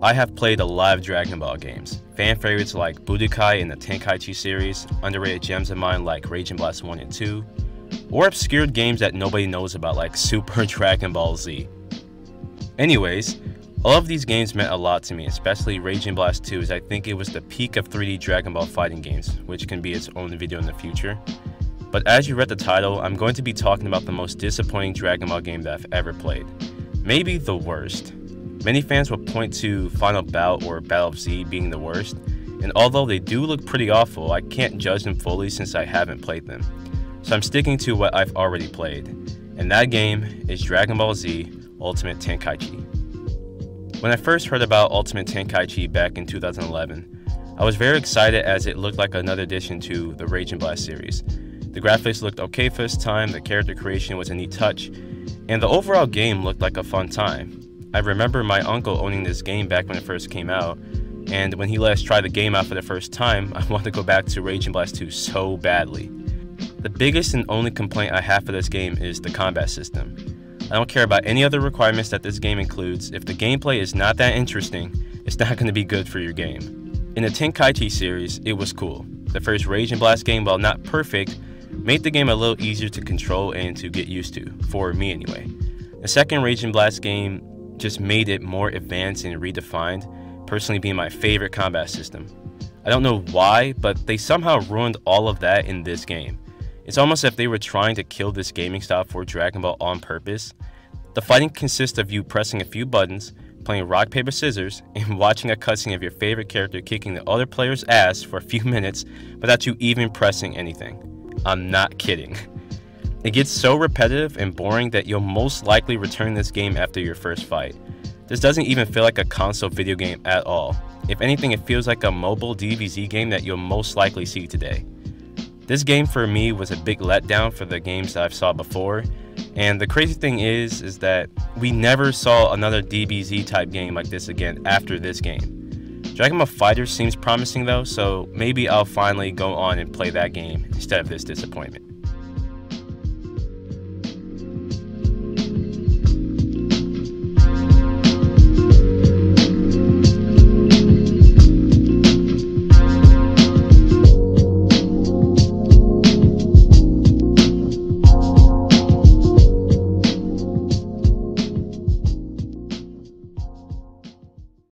I have played a lot of Dragon Ball games. Fan favorites like Budokai in the Tenkaichi series, underrated gems of mine like Raging Blast 1 and 2, or obscured games that nobody knows about like Super Dragon Ball Z. Anyways, all of these games meant a lot to me, especially Raging Blast 2, as I think it was the peak of 3D Dragon Ball fighting games, which can be its own video in the future. But as you read the title, I'm going to be talking about the most disappointing Dragon Ball game that I've ever played. Maybe the worst. Many fans will point to Final Bout or Battle of Z being the worst, and although they do look pretty awful, I can't judge them fully since I haven't played them. So I'm sticking to what I've already played, and that game is Dragon Ball Z Ultimate Tenkaichi. When I first heard about Ultimate Tenkaichi back in 2011, I was very excited as it looked like another addition to the Raging Blast series. The graphics looked okay for its time, the character creation was a neat touch, and the overall game looked like a fun time. I remember my uncle owning this game back when it first came out, and when he let us try the game out for the first time, I wanted to go back to Raging Blast 2 so badly. The biggest and only complaint I have for this game is the combat system. I don't care about any other requirements that this game includes. If the gameplay is not that interesting, it's not going to be good for your game. In the Tenkaichi series, it was cool. The first Raging Blast game, while not perfect, made the game a little easier to control and to get used to, for me anyway. The second Raging Blast game just made it more advanced and redefined, personally being my favorite combat system. I don't know why, but they somehow ruined all of that in this game. It's almost as if they were trying to kill this gaming style for Dragon Ball on purpose. The fighting consists of you pressing a few buttons, playing rock, paper, scissors, and watching a cutscene of your favorite character kicking the other player's ass for a few minutes without you even pressing anything. I'm not kidding. It gets so repetitive and boring that you'll most likely return this game after your first fight. This doesn't even feel like a console video game at all. If anything, it feels like a mobile DBZ game that you'll most likely see today. This game for me was a big letdown for the games that I've saw before, and the crazy thing is that we never saw another DBZ type game like this again after this game. Dragon Ball FighterZ seems promising though, so maybe I'll finally go on and play that game instead of this disappointment.